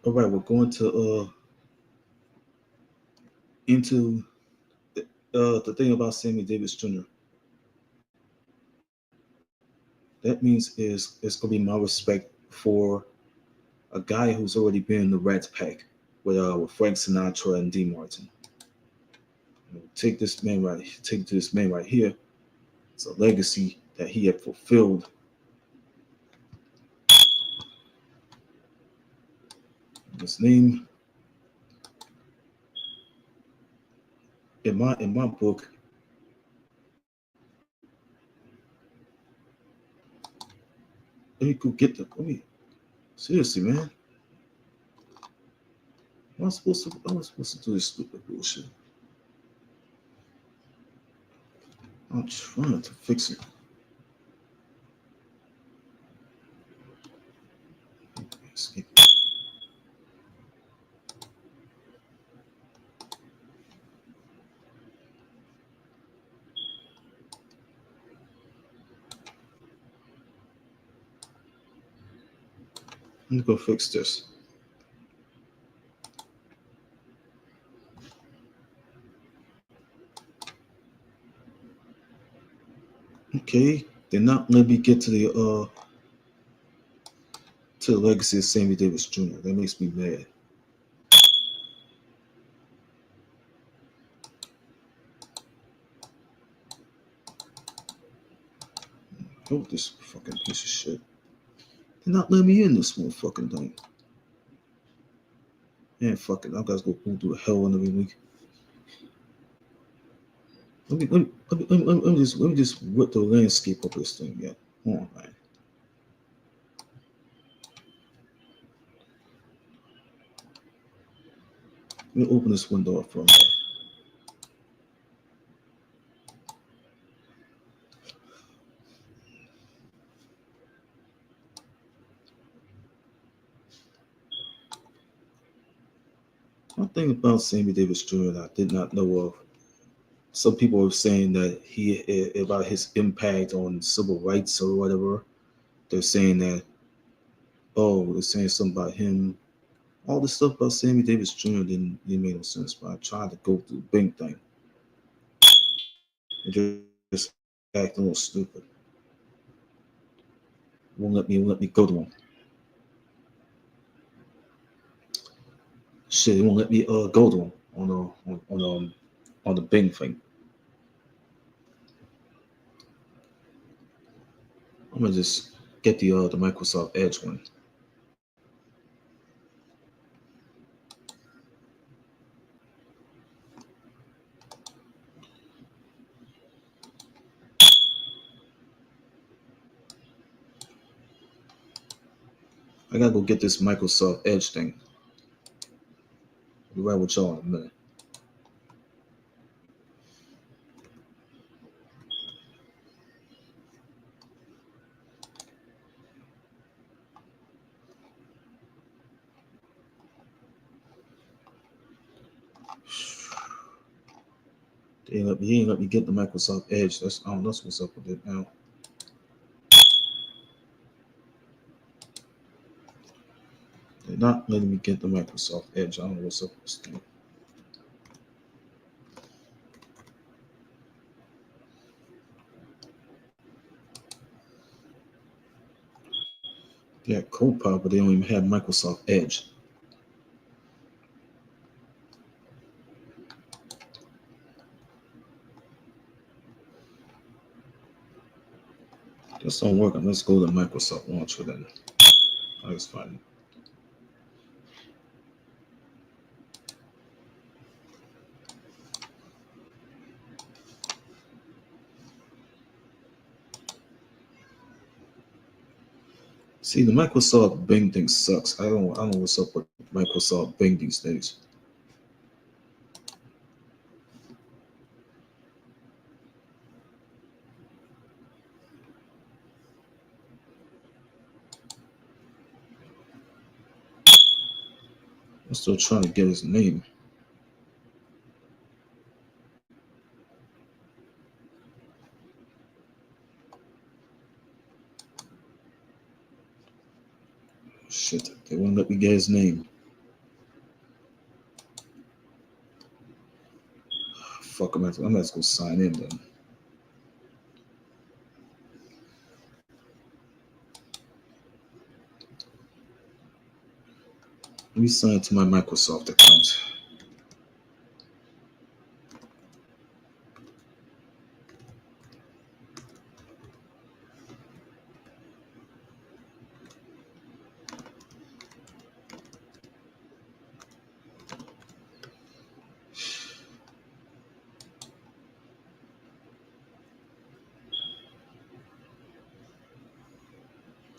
All right, we're going to into the thing about Sammy Davis Jr. That means is it's gonna be my respect for a guy who's already been in the Rat Pack with Frank Sinatra and D. Martin. Take this man right here. It's a legacy that he had fulfilled. His name in my book, let me go get the let me seriously, man. Am I supposed to do this stupid bullshit? I'm trying to fix it. Escape. Let me go fix this. Okay, they're not letting me get to the legacy of Sammy Davis Jr. That makes me mad. Oh, this fucking piece of shit. They're not letting me in this one fucking thing. Man, fuck it. I gotta go through hell every week. Let me just whip the landscape of this thing. Yeah, hold on, man. Let me open this window up for a minute. One thing about Sammy Davis Jr. that I did not know of. Some people are saying that about his impact on civil rights or whatever. They're saying that, oh, they're saying something about him. All this stuff about Sammy Davis Jr. didn't make no sense. But I tried to go through the Bing thing and just act a little stupid. Won't let me go to him. Shit, it won't let me go to him on the Bing thing. I'm gonna just get the Microsoft Edge one. I gotta go get this Microsoft Edge thing. I'll be right with y'all in a minute. He ain't let me get the Microsoft Edge. That's I don't know what's up with it now. They're not letting me get the Microsoft Edge. I don't know what's up with this thing. They had Copilot, but they don't even have Microsoft Edge. This don't work. Let's go to Microsoft Launcher then. That's fine. See, the Microsoft Bing thing sucks. I don't know what's up with Microsoft Bing these days. I'm still trying to get his name. Shit, they won't let me get his name. fuck, I'm gonna go sign in then. Let me sign to my Microsoft account.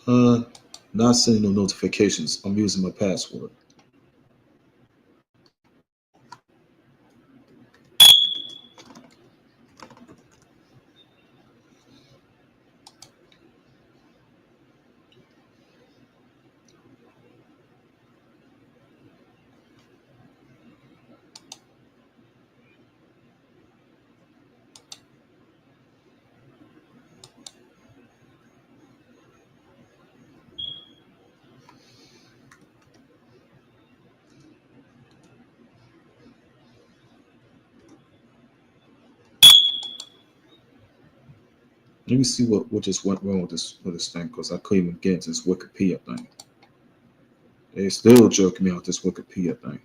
Uh, Not sending no notifications. I'm using my password. Let me see what just went wrong with this thing because I couldn't even get into this Wikipedia thing. They still jerking me out this Wikipedia thing.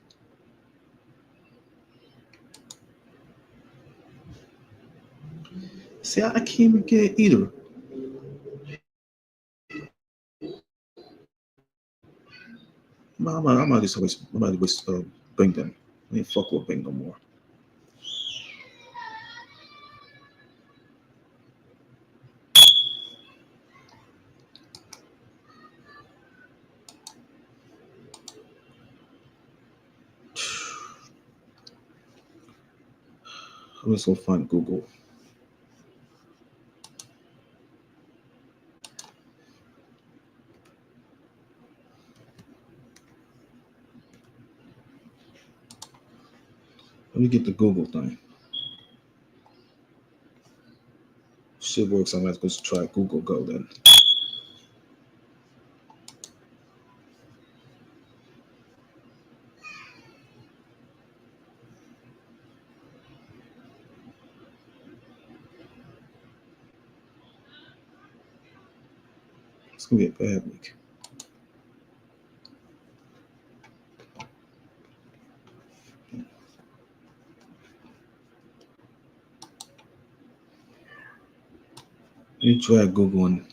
See, I can't even get it either. I might just waste, Bing then. I ain't fuck with Bing no more. I'm just gonna find Google. Let me get the Google thing. Shit works. I'm gonna have to go try Google Go then. It's gonna be a bad week. Let me try Google and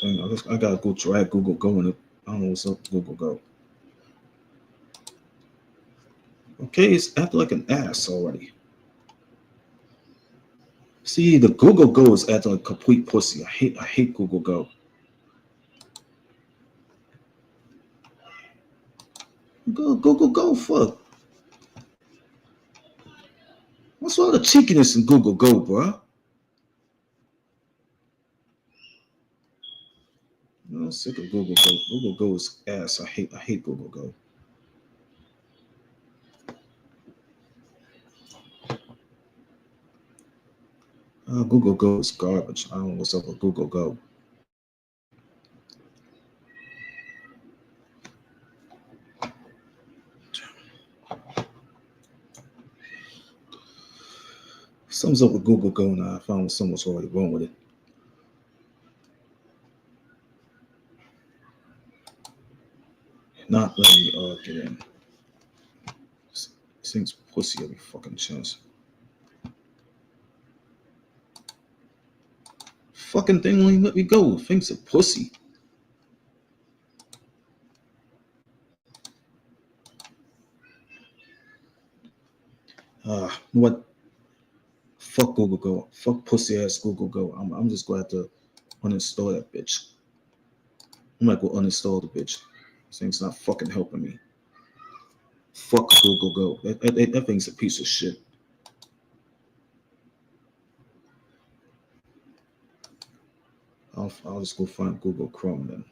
thing. I gotta go try Google Go and I don't know what's up with Google Go. Okay, it's acting like an ass already. See, the Google Go is acting like complete pussy. I hate Google Go. Google Go, fuck. What's all the cheekiness in Google Go, bro? I'm sick of Google Go. Google Go is ass. I hate Google Go. Google Go is garbage. I don't know what's up with Google Go. Something's up with Google Go now. I found something's already wrong with it. Not letting me get in. This thing's pussy every fucking chance. Fucking thing won't even let me go. Thing's a pussy. What? Fuck Google Go. Fuck pussy ass Google Go. I'm just going to have to uninstall that bitch. I'm gonna go uninstall the bitch. This thing's not fucking helping me. Fuck Google Go. That thing's a piece of shit. I'll just go find Google Chrome then.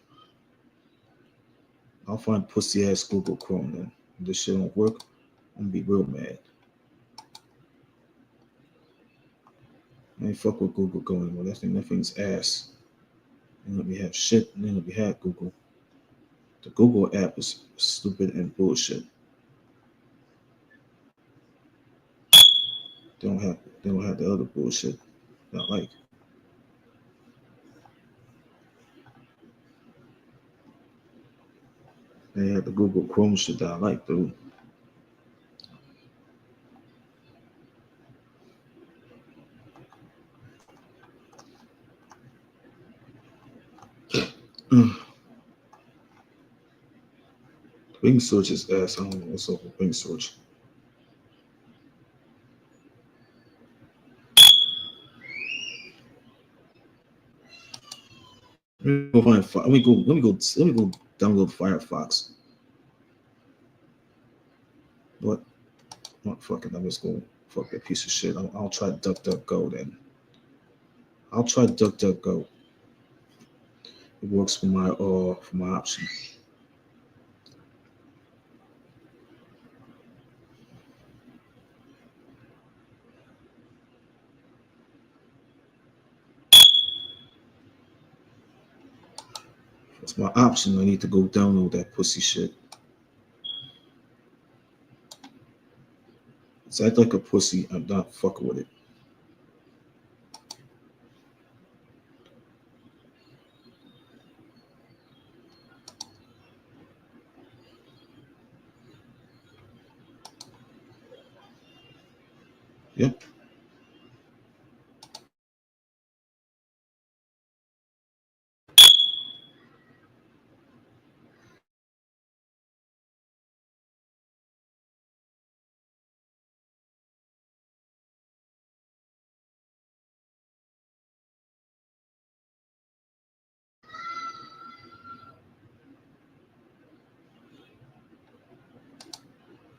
I'll find pussy ass Google Chrome then. If this shit don't work, I'm gonna be real mad. I ain't fuck with Google Go anymore. That thing's ass. They let me have shit. They let me have Google. The Google app is stupid and bullshit. They don't have the other bullshit that I like. They have the Google Chrome shit that I like, dude. Bing search is ass. I don't know what's up with Bing search. Let me go find. Let me go. Let me go. Let me go download Firefox. What? What fucking? I'm just going fuck that piece of shit. I'll try DuckDuckGo then. I'll try DuckDuckGo. It works for my option. It's my option. I need to go download that pussy shit. It's act like a pussy. I'm not fucking with it. Yep.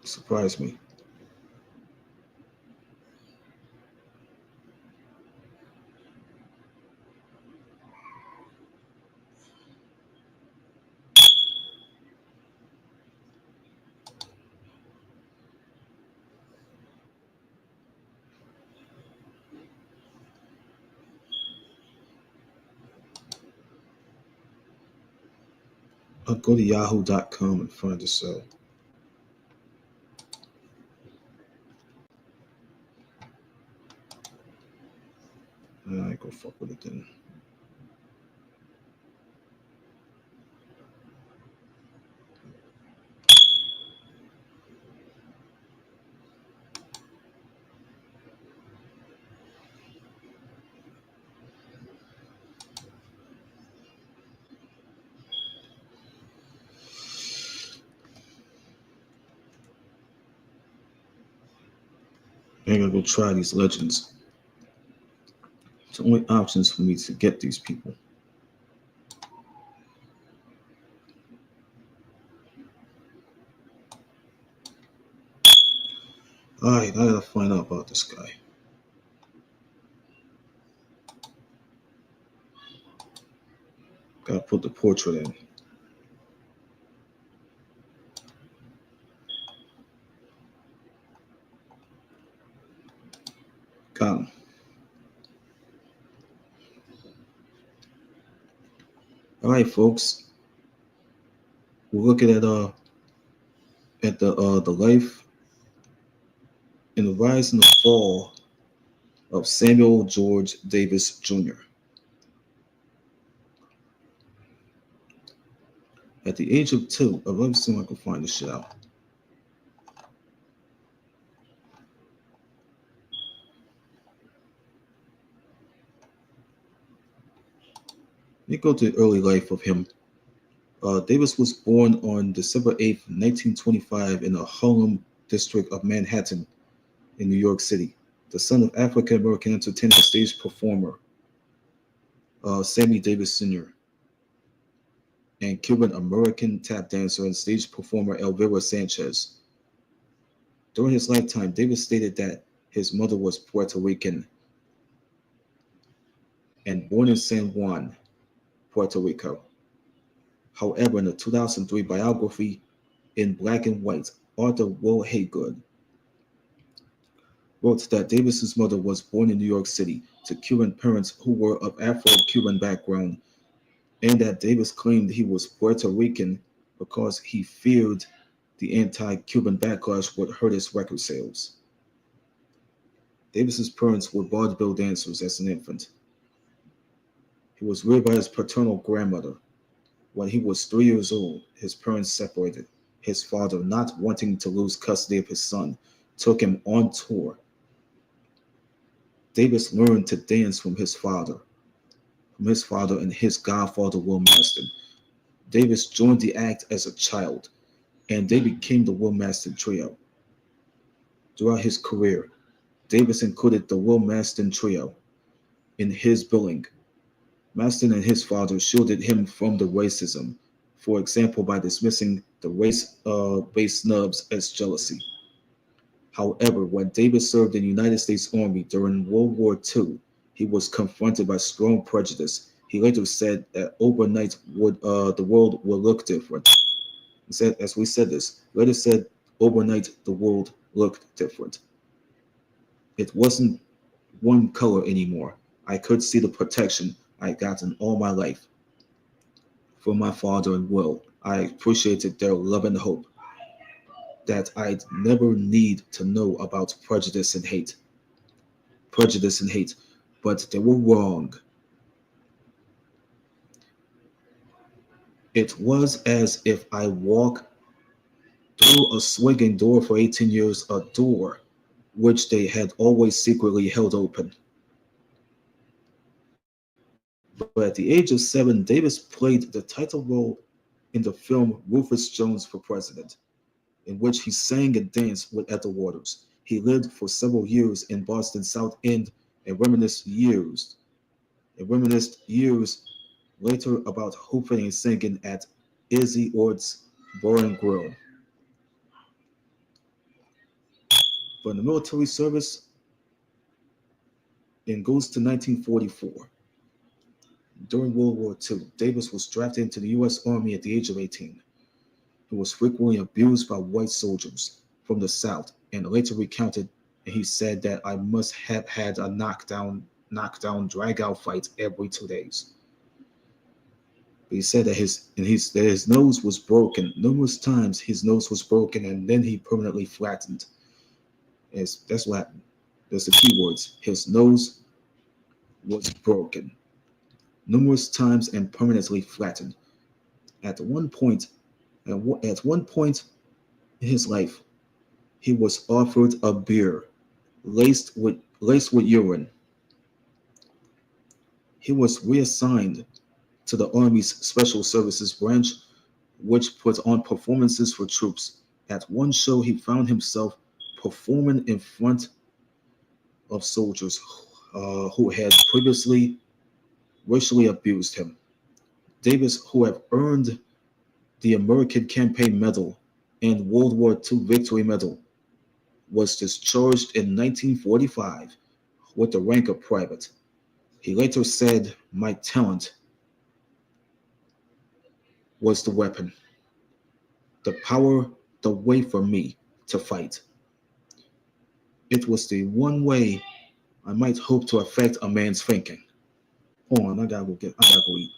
Surprise me. I'll go to yahoo.com and find the cell. I ain't gonna fuck with it then. I ain't gonna go try these legends. It's the only options for me to get these people. Alright, I gotta find out about this guy. Gotta put the portrait in. Got him. Alright, folks. We're looking at the life and the rise and the fall of Samuel George Davis Jr. At the age of 2, let me see if I can find this shit out. Let me go to the early life of him. Davis was born on December 8th, 1925, in the Harlem district of Manhattan in New York City. The son of African American entertainer and stage performer Sammy Davis Jr. and Cuban American tap dancer and stage performer Elvira Sanchez. During his lifetime, Davis stated that his mother was Puerto Rican and born in San Juan, Puerto Rico. However, in a 2003 biography in black and white, Arthur Will Haygood wrote that Davis's mother was born in New York City to Cuban parents who were of Afro-Cuban background, and that Davis claimed he was Puerto Rican because he feared the anti-Cuban backlash would hurt his record sales. Davis's parents were vaudeville dancers as an infant. He was reared by his paternal grandmother. When he was 3 years old, his parents separated. His father, not wanting to lose custody of his son, took him on tour. Davis learned to dance from his father and his godfather Will Maston. Davis joined the act as a child, and they became the Will Maston Trio. Throughout his career, Davis included the Will Maston Trio in his billing. Maston and his father shielded him from the racism, for example, by dismissing the race-based snubs as jealousy. However, when Davis served in the United States Army during World War II, he was confronted by strong prejudice. He later said that overnight the world would look different. He said, as we said this, later said overnight the world looked different. It wasn't one color anymore. I could see the protection I'd gotten all my life from my father and Will. I appreciated their love and hope that I'd never need to know about prejudice and hate, but they were wrong. It was as if I walked through a swinging door for 18 years, a door which they had always secretly held open. But at the age of 7, Davis played the title role in the film Rufus Jones for President, in which he sang and danced with Ethel Waters. He lived for several years in Boston's South End and reminisced years later about hooping and singing at Izzy Ord's Bar and Grill. But in the military service, it goes to 1944. During World War II, Davis was drafted into the U.S. Army at the age of 18. He was frequently abused by white soldiers from the South and later recounted, and he said that I must have had a drag out fight every 2 days. But he said that his nose was broken numerous times. His nose was broken, and then he permanently flattened. That's what happened. That's the key words. His nose was broken numerous times and permanently flattened. At one point, at one point in his life, he was offered a beer laced with urine. He was reassigned to the Army's Special Services branch, which put on performances for troops. At one show, he found himself performing in front of soldiers who had previously racially abused him. Davis, who had earned the American Campaign Medal and World War II Victory Medal, was discharged in 1945 with the rank of private. He later said, my talent was the weapon, the power, the way for me to fight. It was the one way I might hope to affect a man's thinking. Hold on, I gotta go eat.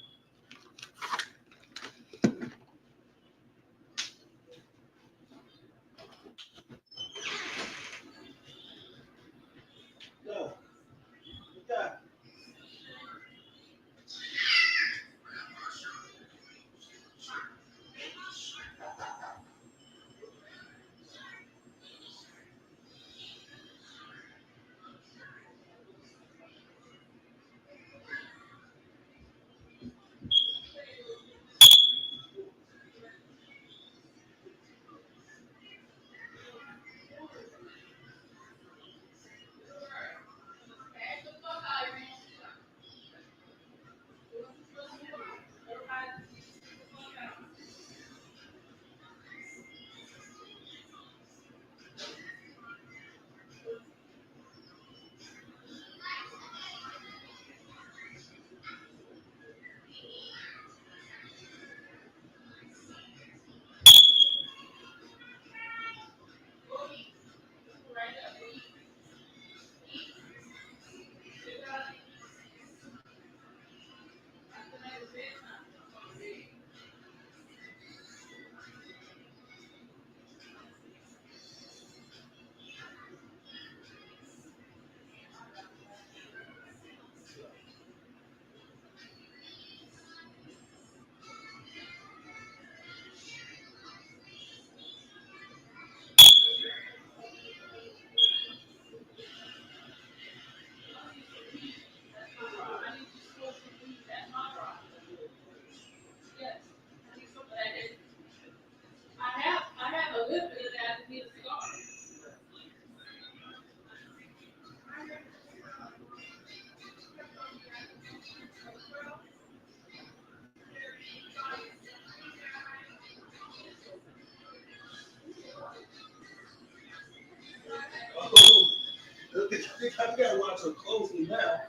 I gotta watch her closely now.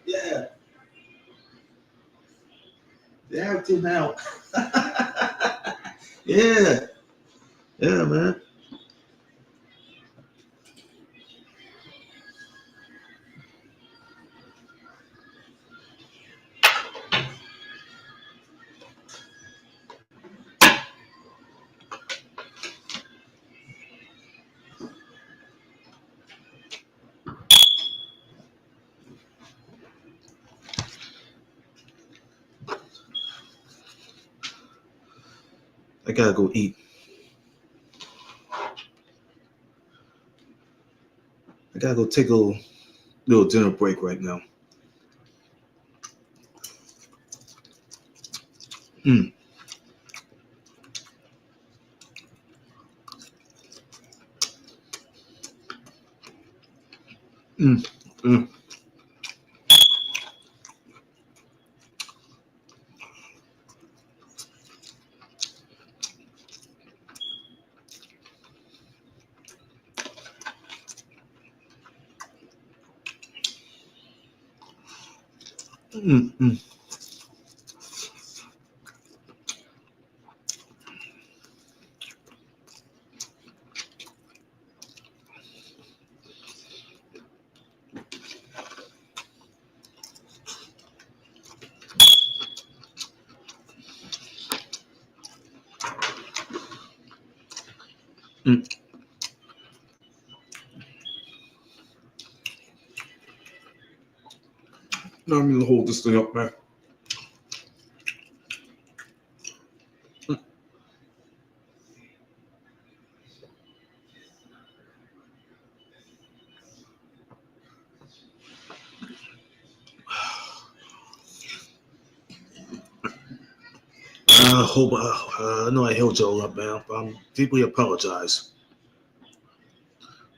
Yeah, the actor now. Yeah, yeah, man. I gotta go eat. I gotta go take a little dinner break right now. Mm, mm, mm, mm, mm, mm. Now I'm gonna hold this thing up, man. Hope I know I held y'all up, man. But I'm deeply apologize.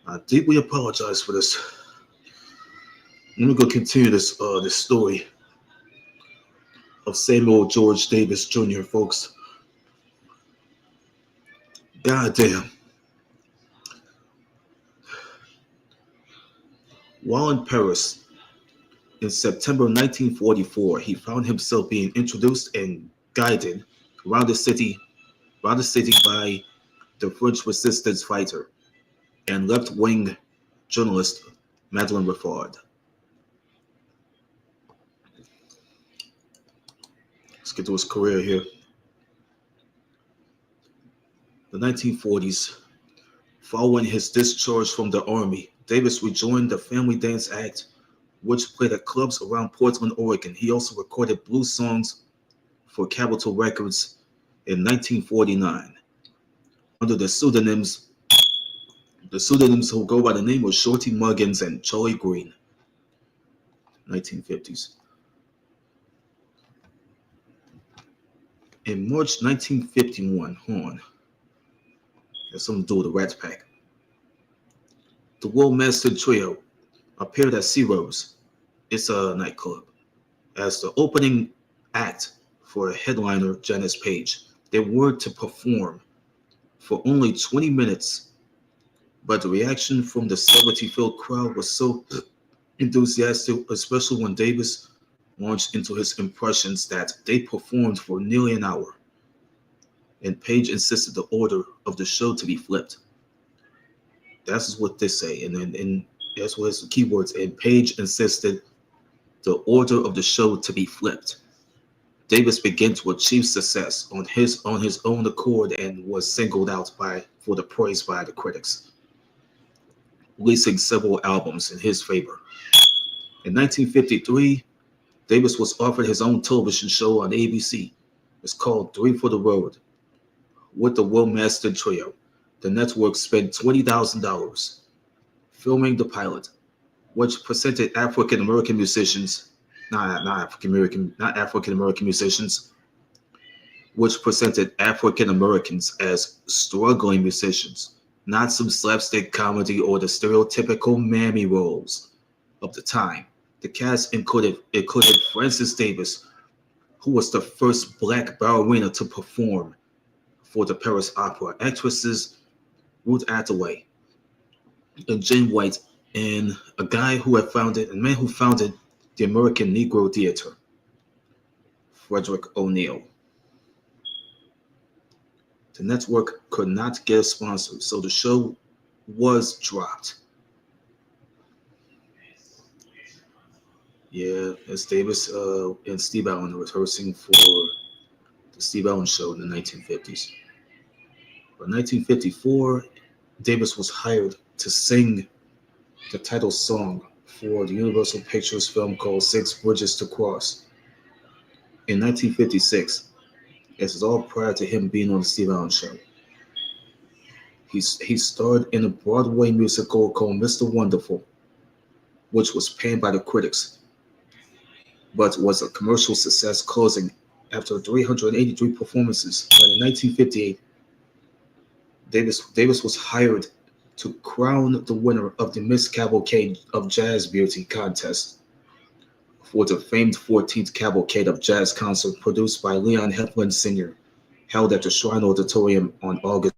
I deeply apologize for this. Let me go continue this story of Samuel George Davis Jr. Folks. God damn. While in Paris in September 1944, he found himself being introduced and guided around the city, around the city by the French resistance fighter and left-wing journalist Madeleine Raffard. Let's get to his career here. The 1940s. Following his discharge from the Army, Davis rejoined the Family Dance Act, which played at clubs around Portland, Oregon. He also recorded blues songs for Capitol Records in 1949 under the pseudonyms who go by the name of Shorty Muggins and Charlie Green. 1950s. In March 1951, hold on, has something to do with the Rat Pack. The World Master Trio appeared at Sea Rose. It's a nightclub as the opening act for headliner Janice Page. They were to perform for only 20 minutes, but the reaction from the celebrity-filled crowd was so enthusiastic, especially when Davis launched into his impressions, that they performed for nearly an hour, and Page insisted the order of the show to be flipped. That's what they say, and that's what his keywords. And Page insisted the order of the show to be flipped. Davis began to achieve success on his own accord and was singled out for the praise by the critics, releasing several albums in his favor. In 1953, Davis was offered his own television show on ABC. It's called Three for the Road with the Will Master Trio. The network spent $20,000 filming the pilot, which presented African American musicians, not African American musicians, which presented African Americans as struggling musicians, not some slapstick comedy or the stereotypical mammy roles of the time. The cast included Frances Davis, who was the first black ballerina to perform for the Paris Opera, actresses Ruth Hathaway and Jane White, and a man who founded the American Negro Theater, Frederick O'Neill. The network could not get a sponsor, so the show was dropped. Yeah, as Davis and Steve Allen were rehearsing for the Steve Allen Show in the 1950s. By 1954, Davis was hired to sing the title song for the Universal Pictures film called Six Bridges to Cross. In 1956, this is all prior to him being on the Steve Allen Show. He starred in a Broadway musical called Mr. Wonderful, which was panned by the critics, but was a commercial success, closing after 383 performances. But in 1958, Davis was hired to crown the winner of the Miss Cavalcade of Jazz Beauty contest for the famed 14th Cavalcade of Jazz concert produced by Leon Heflin Sr., held at the Shrine Auditorium on August.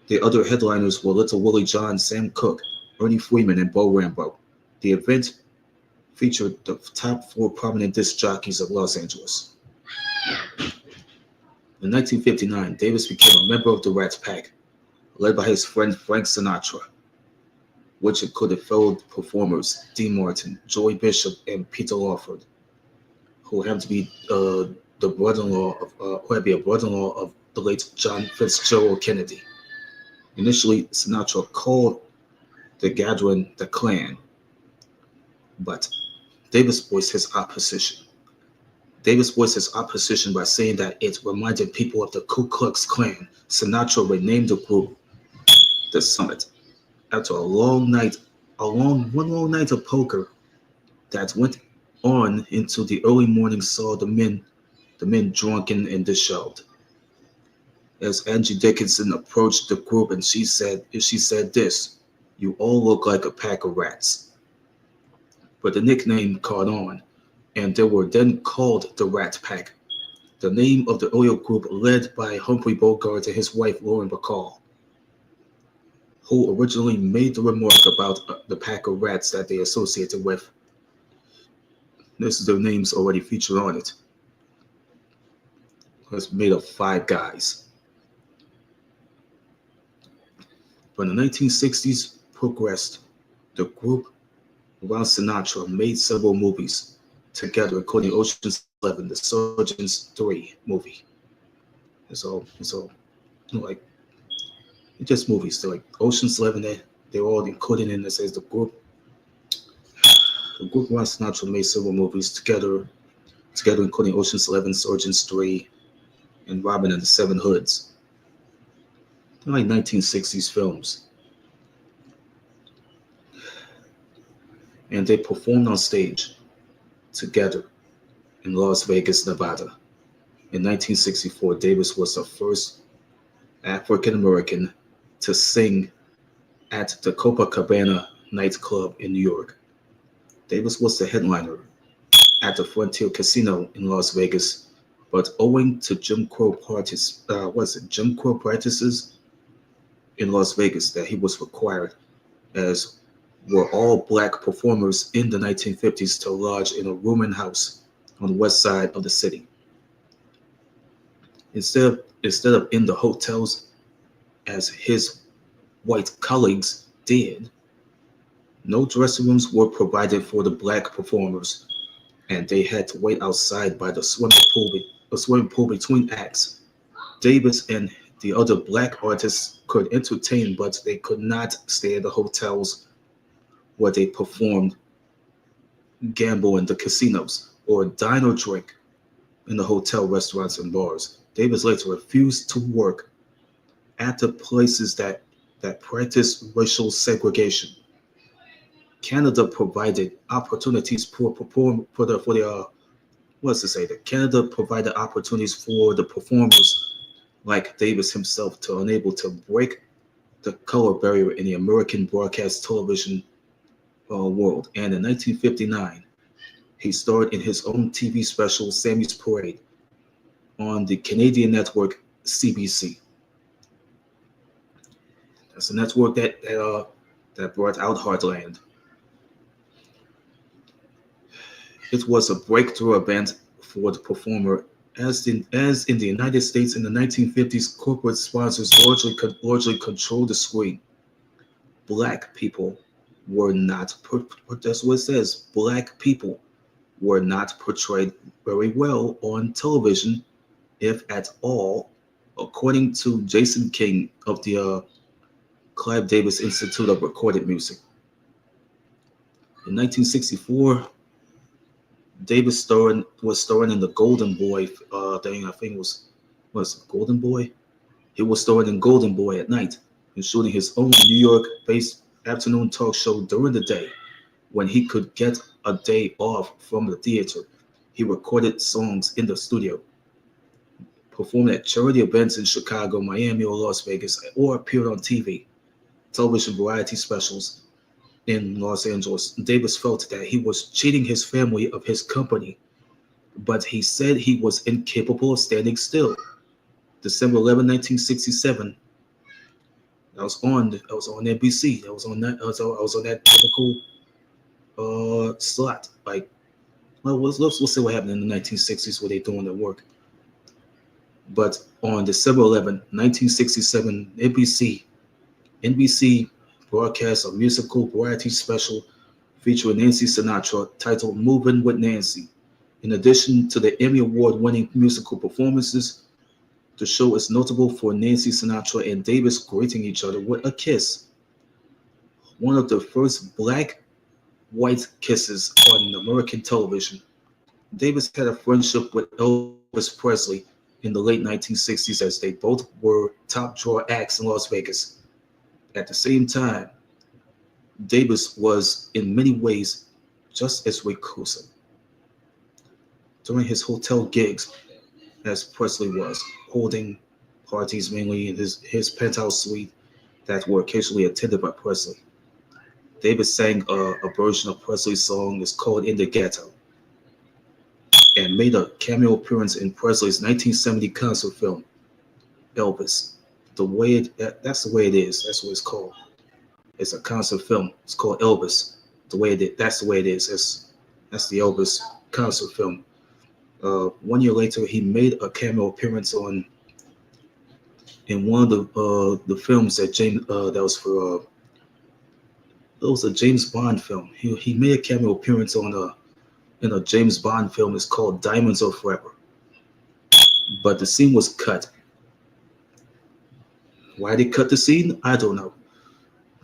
The other headliners were Little Willie John, Sam Cooke, Ernie Freeman, and Bo Rambo. The event featured the top four prominent disc jockeys of Los Angeles. In 1959, Davis became a member of the Rat Pack, led by his friend Frank Sinatra, which included fellow performers Dean Martin, Joey Bishop, and Peter Lawford, who happened to be the brother-in-law of who had been a brother-in-law of the late John Fitzgerald Kennedy. Initially, Sinatra called the gathering the Klan, but Davis voiced his opposition. Davis voiced his opposition by saying that it reminded people of the Ku Klux Klan. Sinatra renamed the group the Summit after one long night of poker that went on into the early morning saw the men drunken and disheveled. As Angie Dickinson approached the group and she said this, "You all look like a pack of rats." But the nickname caught on, and they were then called the Rat Pack, the name of the earlier group led by Humphrey Bogart and his wife Lauren Bacall, who originally made the remark about the pack of rats that they associated with. This is their names already featured on it. It's made of five guys. When the 1960s progressed, the group around Sinatra made several movies together, including Ocean's 11, the Surgeons 3 movie. It's all like it's just movies. So like Ocean's 11, they're all included in this as the group. The group around Sinatra made several movies together, including Ocean's 11, Surgeons 3, and Robin and the Seven Hoods. They're like 1960s films. And they performed on stage together in Las Vegas, Nevada. In 1964, Davis was the first African American to sing at the Copacabana nightclub in New York. Davis was the headliner at the Frontier Casino in Las Vegas, but owing to Jim Crow practices in Las Vegas that he was required, as were all black performers in the 1950s, to lodge in a rooming house on the west side of the city. Instead of in the hotels as his white colleagues did, no dressing rooms were provided for the black performers, and they had to wait outside by the swimming pool between acts. Davis and the other black artists could entertain, but they could not stay in the hotels where they performed, gamble in the casinos, or dine or drink in the hotel, restaurants, and bars. Davis later refused to work at the places that practiced racial segregation. Canada provided opportunities Canada provided opportunities for the performers like Davis himself to unable to break the color barrier in the American broadcast television world. And in 1959, he starred in his own TV special, Sammy's Parade, on the Canadian network CBC. That's a network that that brought out Heartland. It was a breakthrough event for the performer, as in the United States in the 1950s, corporate sponsors largely controlled the screen. Black people were not, that's what it says, black people were not portrayed very well on television, if at all, according to Jason King of the Clive Davis Institute of Recorded Music. In 1964, was starring in the Golden Boy thing. I think it was Golden Boy. He was starring in Golden Boy at night and shooting his own New York-based afternoon talk show during the day. When he could get a day off from the theater, he recorded songs in the studio, performed at charity events in Chicago, Miami, or Las Vegas, or appeared on TV, television variety specials in Los Angeles. Davis felt that he was cheating his family of his company, but he said he was incapable of standing still. December 11, 1967. I was on NBC. I was on that typical slot. Like, well, let's see what happened in the 1960s where they doing their work. But on December 11, 1967, NBC broadcast a musical variety special featuring Nancy Sinatra titled Movin' with Nancy. In addition to the Emmy Award-winning musical performances, the show is notable for Nancy Sinatra and Davis greeting each other with a kiss, one of the first black-white kisses on American television. Davis had a friendship with Elvis Presley in the late 1960s as they both were top draw acts in Las Vegas. At the same time, Davis was in many ways just as reclusive. During his hotel gigs, as Presley was, holding parties mainly in his penthouse suite that were occasionally attended by Presley, Davis sang a version of Presley's song is called In the Ghetto and made a cameo appearance in Presley's 1970 concert film, Elvis. That's the way it is. That's what it's called. It's a concert film. It's called Elvis. That's the way it is. That's the Elvis concert film. 1 year later, he made a cameo appearance in one of the films that was a James Bond film. He made a cameo appearance in a James Bond film. It's called Diamonds Are Forever. But the scene was cut. Why they cut the scene? I don't know.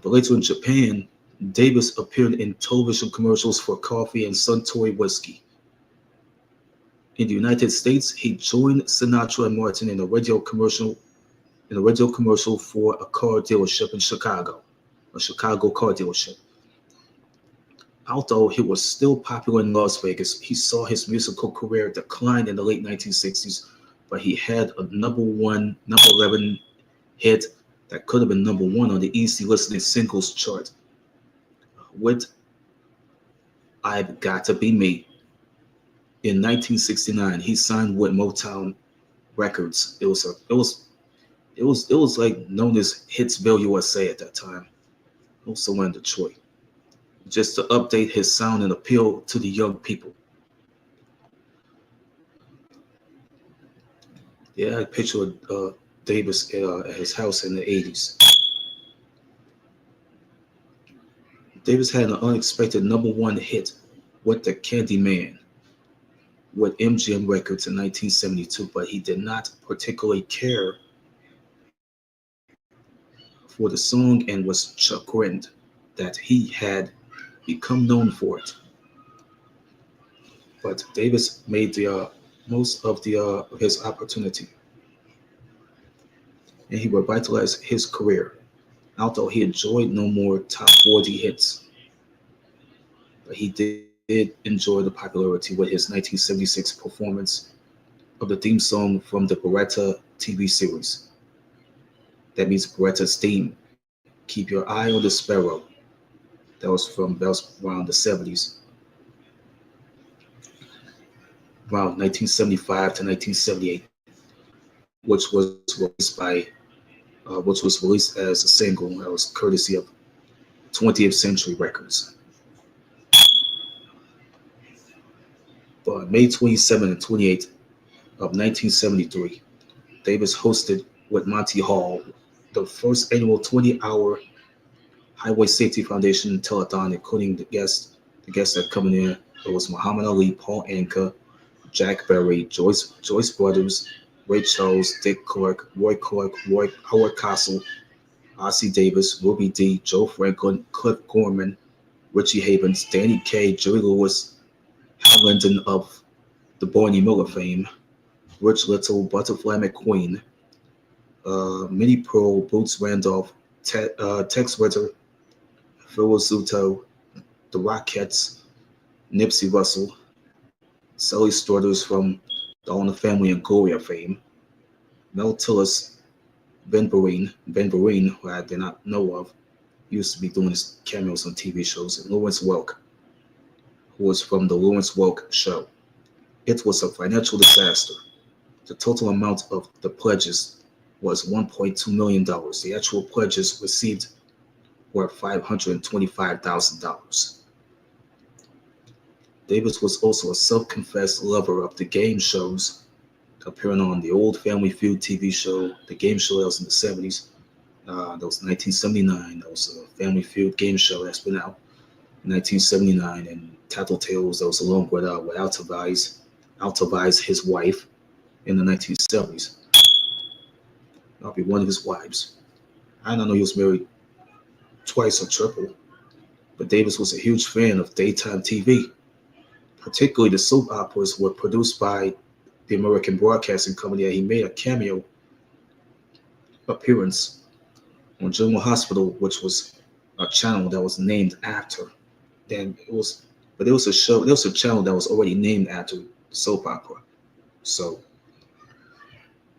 But later in Japan, Davis appeared in television commercials for coffee and Suntory whiskey. In the United States, he joined Sinatra and Martin in a radio commercial for a car dealership in Chicago, a Chicago car dealership. Although he was still popular in Las Vegas, he saw his musical career decline in the late 1960s, but he had a number 11 hit that could have been number one on the easy listening singles chart with I've Got to Be Me. In 1969, he signed with Motown Records. It was like known as Hitsville, USA at that time. It was somewhere in Detroit, just to update his sound and appeal to the young people. Yeah, I picture Davis at his house in the 80s. Davis had an unexpected number one hit with the Candy Man with MGM Records in 1972, but he did not particularly care for the song and was chagrined that he had become known for it. But Davis made the most of his opportunity, and he revitalized his career. Although he enjoyed no more top 40 hits, but he did enjoy the popularity with his 1976 performance of the theme song from the Beretta TV series. That means Beretta's theme, Keep Your Eye on the Sparrow. That was around the 70s, around 1975 to 1978, which was released as a single. That was courtesy of 20th Century Records. But May 27 and 28 of 1973, Davis hosted with Monty Hall the first annual 20-hour Highway Safety Foundation telethon, including the guests that coming in. It was Muhammad Ali, Paul Anka, Jack Berry, Joyce Brothers, Ray Charles, Dick Clark, Roy Howard Castle, Ossie Davis, Ruby D, Joe Franklin, Cliff Gorman, Richie Havens, Danny Kaye, Jerry Lewis, Hal Linden of the Barney Miller fame, Rich Little, Butterfly McQueen, Minnie Pearl, Boots Randolph, Tex Ritter, Phil Rizzuto, the Rockettes, Nipsey Russell, Sally Struthers from the All in the Family and Gloria fame, Mel Tillis, Ben Vereen, who I did not know of, used to be doing his cameos on TV shows, and Lawrence Welk, who was from the Lawrence Welk Show. It was a financial disaster. The total amount of the pledges was $1.2 million. The actual pledges received were $525,000. Davis was also a self-confessed lover of the game shows, appearing on the old Family Feud TV show, the game show that was in the 70s. That was 1979. That was a Family Feud game show that's been out in 1979. And Tattletales, that was along with Altavi's, his wife, in the 1970s. I'll be one of his wives. I don't know he was married twice or triple, but Davis was a huge fan of daytime TV. Particularly the soap operas were produced by the American Broadcasting Company. He made a cameo appearance on General Hospital, which was a channel that was named after. Then it was, but there was a show, there was a channel that was already named after the soap opera. So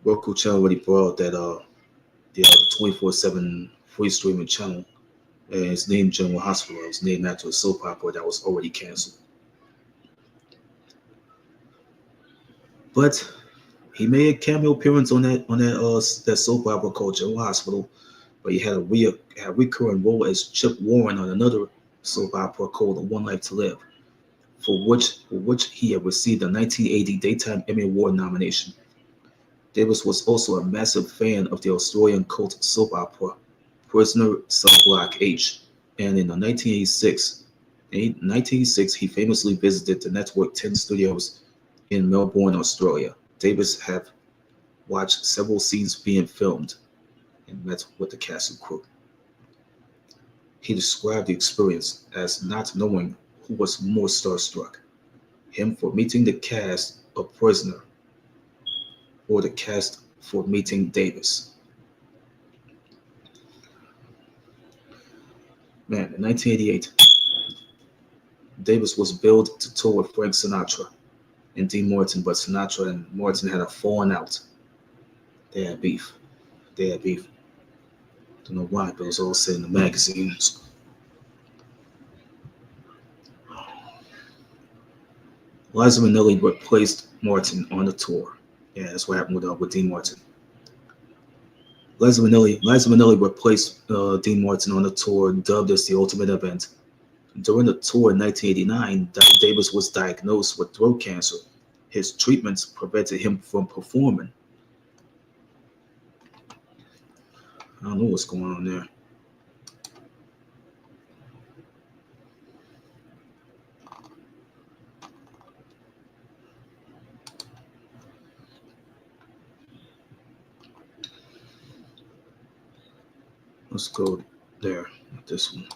Roku channel already brought that the 24/7 free streaming channel, and it's named General Hospital. It was named after a soap opera that was already canceled. But he made a cameo appearance on that soap opera called General Hospital, but he had a recurring role as Chip Warren on another soap opera called One Life to Live, for which he had received a 1980 Daytime Emmy Award nomination. Davis was also a massive fan of the Australian cult soap opera Prisoner Cell Block H, and in 1986, he famously visited the Network 10 studios in Melbourne, Australia. Davis had watched several scenes being filmed and met with the cast and crew. He described the experience as not knowing who was more starstruck, him for meeting the cast of Prisoner or the cast for meeting Davis. Man, in 1988, Davis was billed to tour with Frank Sinatra and Dean Martin, but Sinatra and Martin had a falling out. They had beef. They had beef. Don't know why, but it was all said in the magazines. Liza Minnelli replaced Martin on the tour. Yeah, that's what happened with Dean Martin. Liza Minnelli replaced Dean Martin on the tour, dubbed as the ultimate event. During the tour in 1989, Davis was diagnosed with throat cancer. His treatments prevented him from performing. I don't know what's going on there. Let's go there with this one.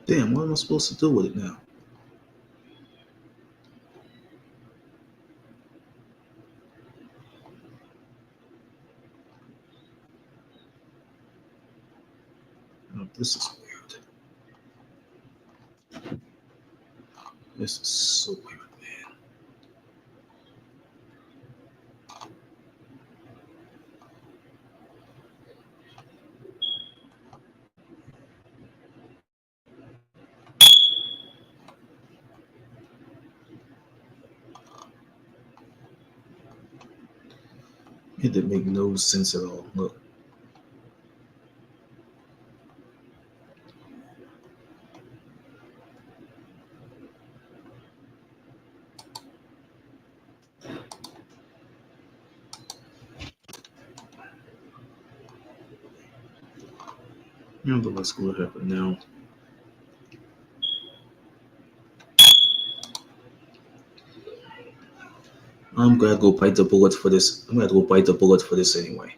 Damn, what am I supposed to do with it now? Oh, this is weird. This is so weird, man. It didn't make no sense at all. Look, remember what's going to happen now. I'm gonna go bite the bullet for this. I'm gonna go bite the bullet for this anyway.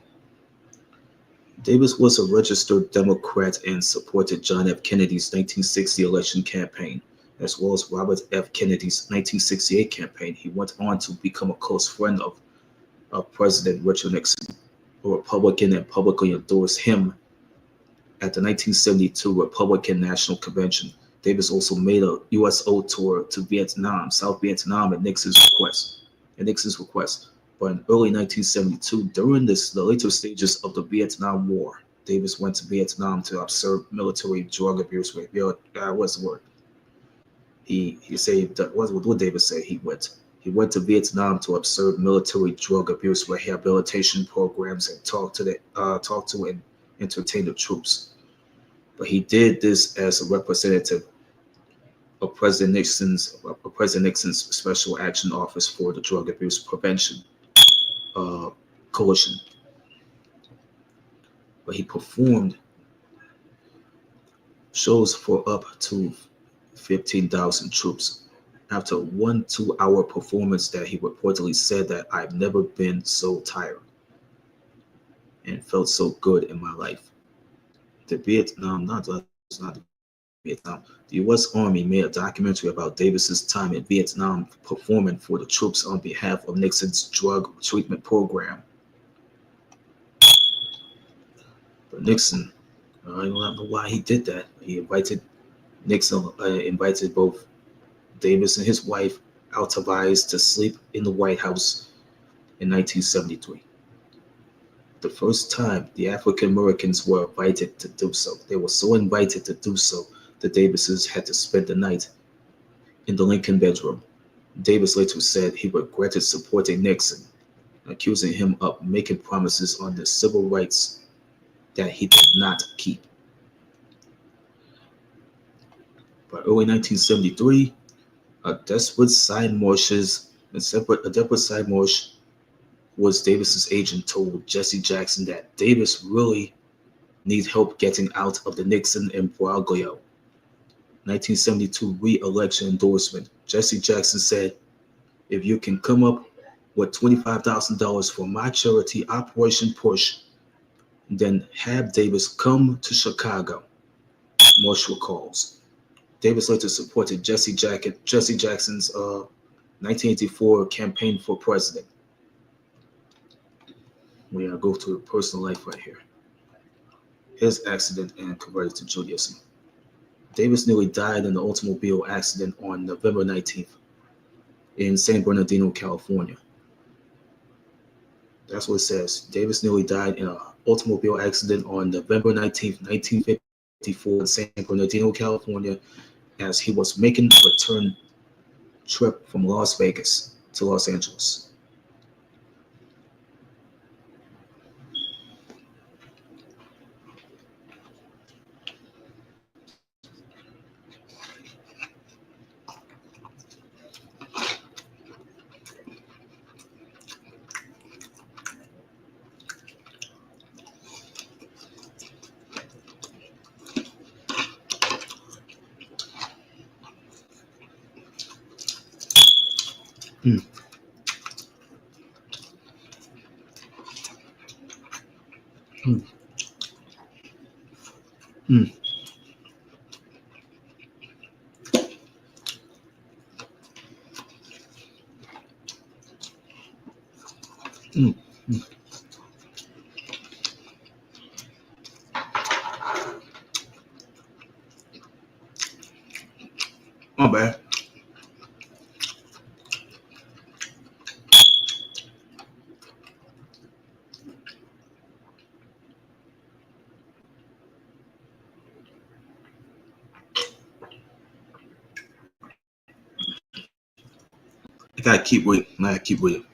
Davis was a registered Democrat and supported John F. Kennedy's 1960 election campaign, as well as Robert F. Kennedy's 1968 campaign. He went on to become a close friend of President Richard Nixon, a Republican, and publicly endorsed him at the 1972 Republican National Convention. Davis also made a USO tour to Vietnam, South Vietnam, at Nixon's request. But in early 1972, during the later stages of the Vietnam War, Davis went to Vietnam to observe military drug abuse. What's the word? He said what Davis say? He went to Vietnam to observe military drug abuse rehabilitation programs and talk to and entertain the troops. But he did this as a representative of President Nixon's Special Action Office for the Drug Abuse Prevention uh, Coalition. But he performed shows for up to 15,000 troops. After one 2-hour performance, that he reportedly said that I've never been so tired and felt so good in my life. The Vietnam, not the Vietnam. The U.S. Army made a documentary about Davis's time in Vietnam performing for the troops on behalf of Nixon's drug treatment program. But Nixon, I don't know why he did that. Nixon invited both Davis and his wife Altarviz to sleep in the White House in 1973. The first time the African Americans were invited to do so. They were so invited to do so, the Davises had to spend the night in the Lincoln bedroom. Davis later said he regretted supporting Nixon, accusing him of making promises on the civil rights that he did not keep. By early 1973, a desperate Side Marsh was Davis's agent, told Jesse Jackson that Davis really needs help getting out of the Nixon imbroglio. 1972 re-election endorsement. Jesse Jackson said, "If you can come up with $25,000 for my charity, Operation Push, then have Davis come to Chicago." Marsh recalls. Davis later supported Jesse Jackson's 1984 campaign for president. We gotta go through personal life right here. His accident and converted to Judaism. Davis nearly died in an automobile accident on November 19th in San Bernardino, California. That's what it says. Davis nearly died in an automobile accident on November 19th, 1954 in San Bernardino, California, as he was making a return trip from Las Vegas to Los Angeles. Mm, mm, mm, mm, mm. My bad. I gotta keep waiting. I gotta keep waiting.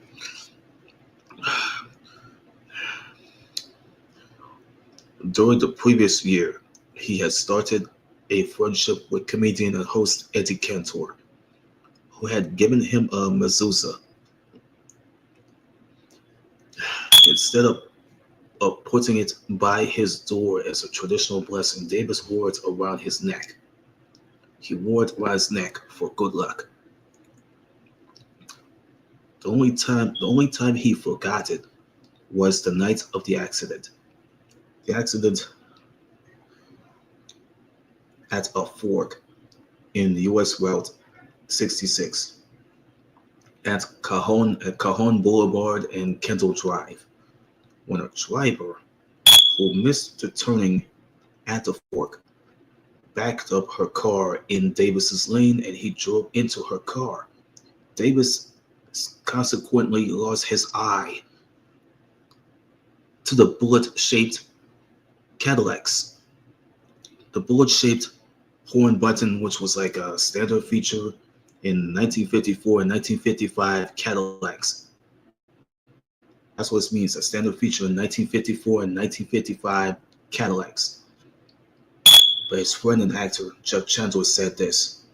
During the previous year, he had started a friendship with comedian and host Eddie Cantor, who had given him a mezuzah. Instead of putting it by his door as a traditional blessing, Davis wore it around his neck. He wore it around his neck for good luck. The only time he forgot it was the night of the accident. The accident at a fork in US Route 66 at Cajon Boulevard and Kendall Drive, when a driver who missed the turning at the fork backed up her car in Davis's lane and he drove into her car. Davis consequently lost his eye to the bullet-shaped Cadillacs. The bullet-shaped horn button, which was like a standard feature in 1954 and 1955 Cadillacs. That's what it means, a standard feature in 1954 and 1955 Cadillacs. But his friend and actor Jeff Chandler said this: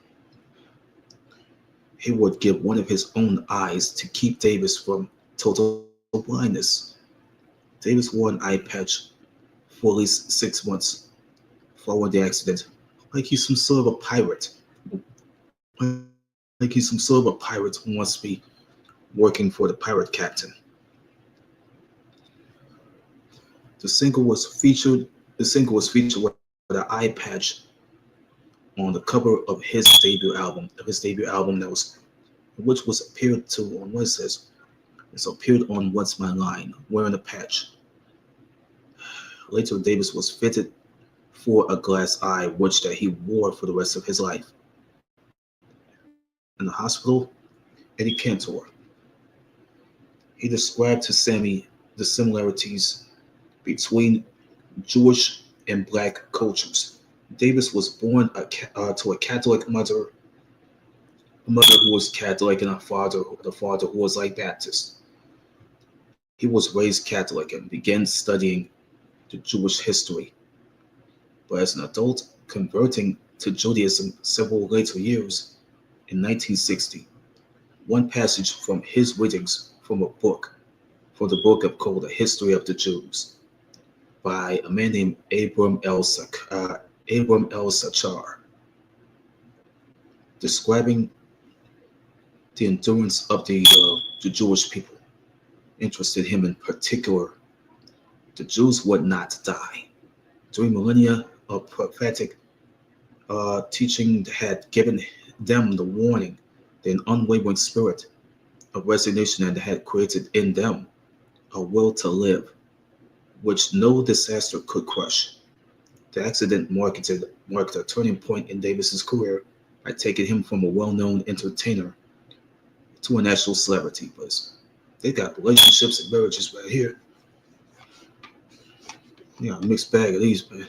he would give one of his own eyes to keep Davis from total blindness. Davis wore an eye patch for at least 6 months following the accident, like he's some sort of a pirate. Like he's some sort of a pirate who wants to be working for the pirate captain. The single was featured. The single was featured with an eye patch on the cover of his debut album that was, which was appeared to on what it says. It's appeared on What's My Line, wearing a patch. Later, Davis was fitted for a glass eye, which that he wore for the rest of his life. In the hospital, Eddie Cantor, he described to Sammy the similarities between Jewish and black cultures. Davis was born to a Catholic mother, a mother who was Catholic, and the father who was like Baptist. He was raised Catholic and began studying the Jewish history. But as an adult, converting to Judaism several later years, in 1960, one passage from his readings from the book of called The History of the Jews, by a man named Abram El Sachar, describing the endurance of the Jewish people, interested him in particular. The Jews would not die. During millennia of prophetic teaching had given them the warning, the unwavering spirit of resignation, and had created in them a will to live, which no disaster could crush. The accident marked a turning point in Davis's career by taking him from a well-known entertainer to a national celebrity. But they got relationships and marriages right here. Yeah, a mixed bag of these, man.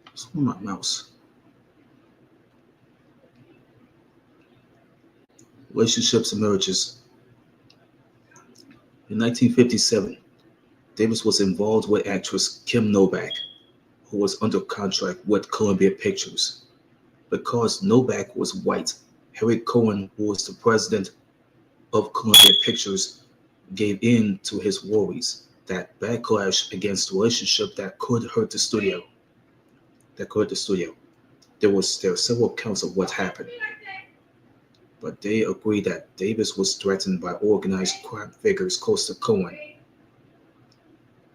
What's on my mouse? Relationships and marriages. In 1957, Davis was involved with actress Kim Novak, who was under contract with Columbia Pictures. Because Novak was white, Harry Cohen, who was the president of Columbia Pictures, gave in to his worries that backlash against the relationship that could hurt the studio. There were several accounts of what happened, but they agreed that Davis was threatened by organized crime figures close to Cohen.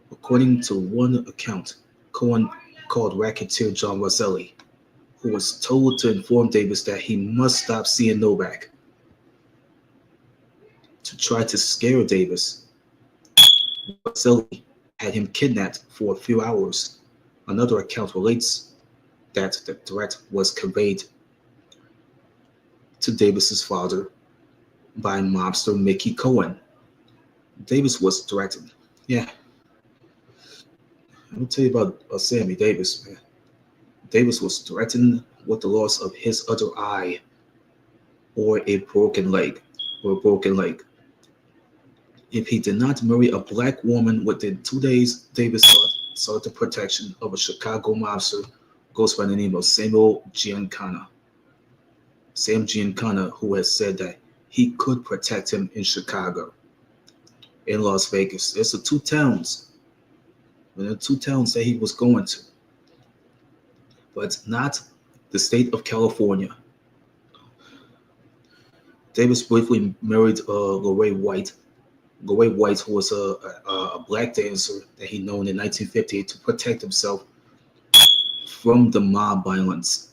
According to one account, Cohen called racketeer John Roselli, who was told to inform Davis that he must stop seeing Novak. To try to scare Davis, Roselli had him kidnapped for a few hours. Another account relates that the threat was conveyed to Davis's father by mobster Mickey Cohen. Davis was threatened. Yeah, let me tell you about Sammy Davis, man. Davis was threatened with the loss of his other eye or a broken leg. If he did not marry a black woman within 2 days, Davis sought the protection of a Chicago mobster who goes by the name of Samuel Giancana. Sam Giancana, who has said that he could protect him in Chicago, in Las Vegas. There's the two towns that he was going to, but not the state of California. Davis briefly married Lorraine White. Lorraine White, who was a black dancer that he known in 1958 to protect himself from the mob violence.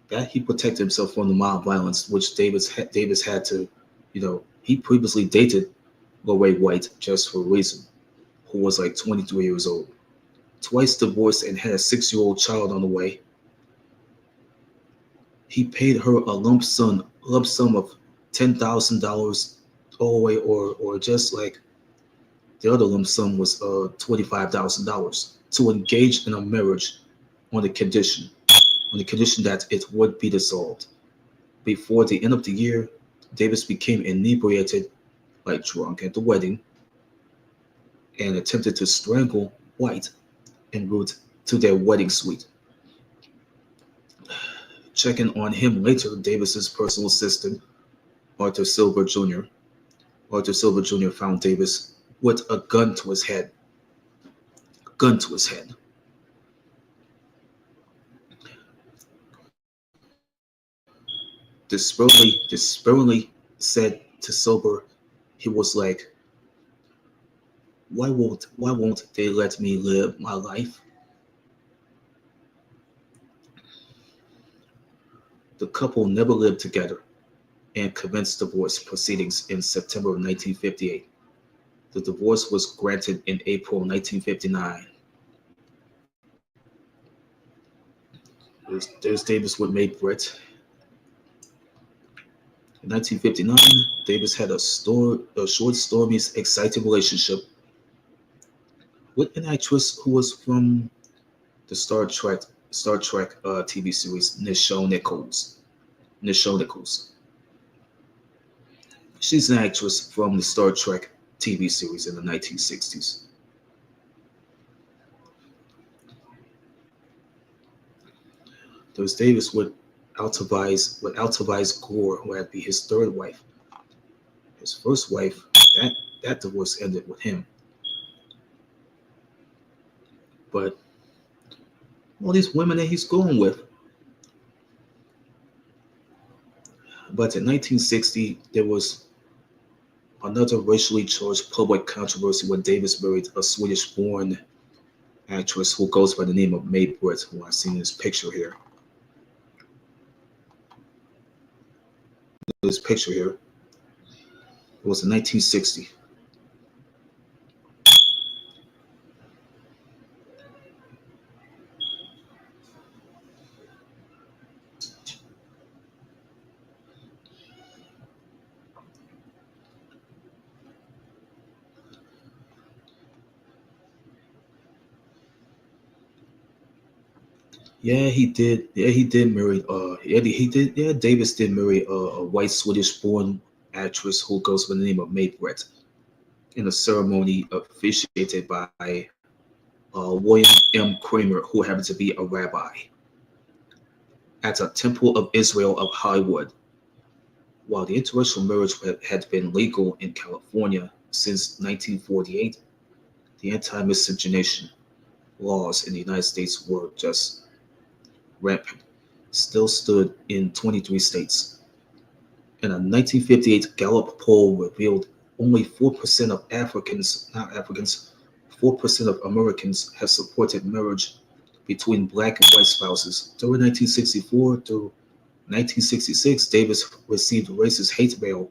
That he protected himself from the mob violence, which Davis had to, he previously dated Lorraine White just for a reason, who was like 23 years old. Twice divorced and had a 6-year-old child on the way. He paid her a lump sum of $10,000 all the way, or just like the other lump sum was $25,000 to engage in a marriage on the condition that it would be dissolved. Before the end of the year, Davis became inebriated, like drunk at the wedding, and attempted to strangle White en route to their wedding suite. Checking on him later, Davis's personal assistant, Arthur Silver Jr. Arthur Silver Jr. found Davis with a gun to his head. Gun to his head. Despairingly said to Silver, he was like, why won't they let me live my life? The couple never lived together and commenced divorce proceedings in September of 1958. The divorce was granted in April 1959. There's Davis with Mae Brett. In 1959, Davis had a short, stormy, exciting relationship with an actress who was from the Star Trek TV series, Nichelle Nichols. Nichelle Nichols. She's an actress from the Star Trek TV series in the 1960s. There was Davis with Altavice Gore, who had to be his third wife. His first wife, that divorce ended with him. But all these women that he's going with. But in 1960, there was another racially charged public controversy when Davis married a Swedish-born actress who goes by the name of Mae Brett, who I see in this picture here. This picture here. It was in 1960. Yeah, he did. Yeah, he did marry. Yeah, he did. Yeah, Davis did marry a white Swedish-born actress who goes by the name of Mae Brett in a ceremony officiated by William M. Kramer, who happened to be a rabbi at a Temple of Israel of Hollywood. While the interracial marriage had been legal in California since 1948, the anti-miscegenation laws in the United States were just rampant, still stood in 23 states. And a 1958 Gallup poll revealed only 4% of not Africans, 4% of Americans have supported marriage between black and white spouses. During 1964 through 1966, Davis received racist hate mail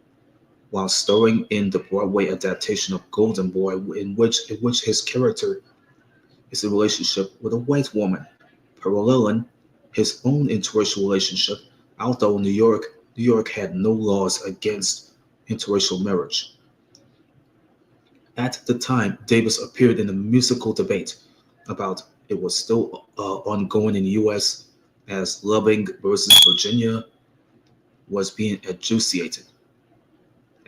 while starring in the Broadway adaptation of Golden Boy, in which his character is in a relationship with a white woman, paralleling his own interracial relationship, although New York had no laws against interracial marriage. At the time, Davis appeared in a musical debate about it was still ongoing in the U.S. as Loving versus Virginia was being adjudicated.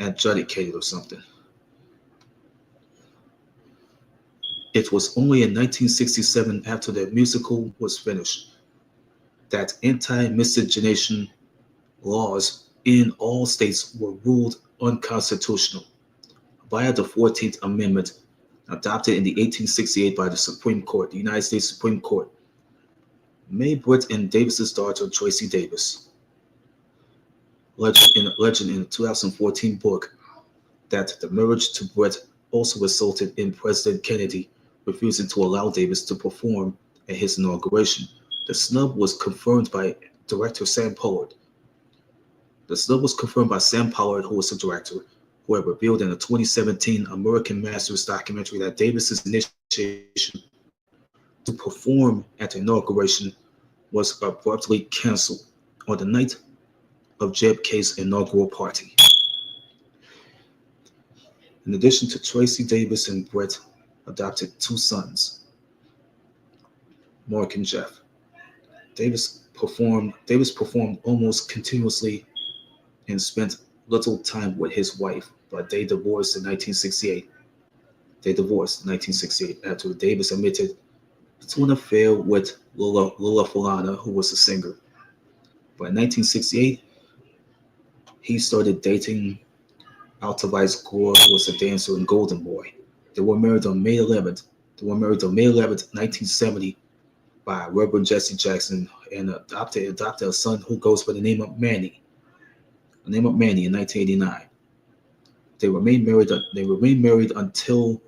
adjudicated or something. It was only in 1967, after the musical was finished, that anti-miscegenation laws in all states were ruled unconstitutional via the 14th Amendment, adopted in the 1868 by the Supreme Court, the United States Supreme Court. Mae Britt and Davis's daughter, Tracy Davis, legend in a 2014 book, that the marriage to Britt also resulted in President Kennedy refusing to allow Davis to perform at his inauguration. The snub was confirmed by director Sam Pollard. The snub was confirmed by Sam Pollard, who was the director, who had revealed in a 2017 American Masters documentary that Davis's initiation to perform at the inauguration was abruptly canceled on the night of JFK's inaugural party. In addition to Tracy Davis and Britt, adopted two sons, Mark and Jeff. Davis performed almost continuously and spent little time with his wife, but they divorced in 1968. After Davis admitted to an affair with Lula Falana, who was a singer. By 1968, he started dating Altavice Gore, who was a dancer in Golden Boy. They were married on May 11th. 1970, by Reverend Jesse Jackson, and adopted a son who goes by the name of Manny. In 1989. They remained married until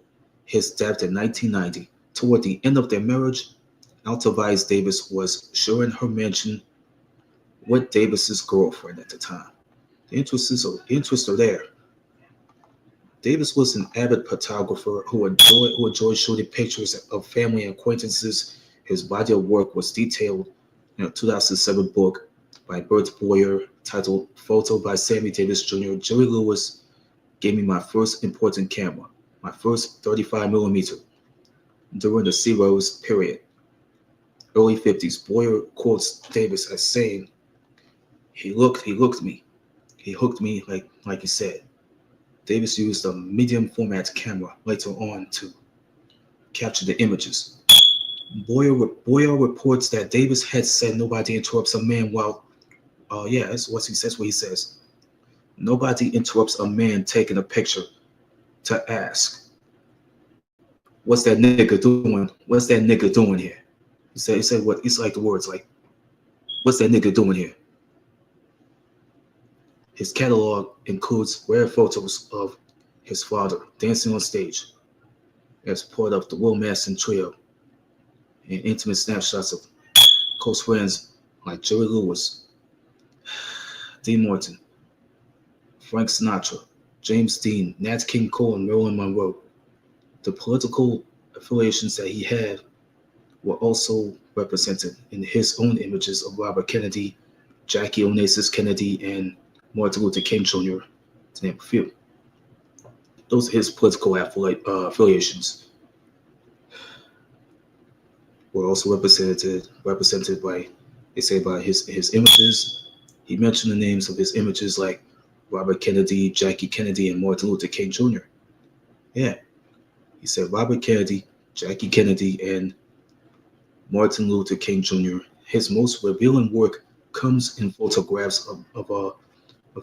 his death in 1990. Toward the end of their marriage, Altavice Davis was sharing her mansion with Davis's girlfriend at the time. The interests are there. Davis was an avid photographer who enjoyed shooting pictures of family and acquaintances. His body of work was detailed in a 2007 book by Bert Boyer titled Photo by Sammy Davis Jr. Jerry Lewis gave me my first important camera, my first 35mm, during the C-Rose period, early 50s. Boyer quotes Davis as saying, he hooked me like he said. Davis used a medium format camera later on to capture the images. Boyer reports that Davis had said nobody interrupts a man while, that's what he says. Nobody interrupts a man taking a picture to ask, what's that nigga doing? What's that nigga doing here? He said what? It's like the words like, what's that nigga doing here? His catalog includes rare photos of his father dancing on stage as part of the Will Masson Trio, and intimate snapshots of close friends like Jerry Lewis, Dean Martin, Frank Sinatra, James Dean, Nat King Cole, and Marilyn Monroe. The political affiliations that he had were also represented in his own images of Robert Kennedy, Jackie Onassis Kennedy, and Martin Luther King Jr., to name a few. Those are his political affiliations. Were also represented by, they say, by his images. He mentioned the names of his images like Robert Kennedy, Jackie Kennedy, and Martin Luther King Jr. Yeah, he said Robert Kennedy, Jackie Kennedy, and Martin Luther King Jr. His most revealing work comes in photographs of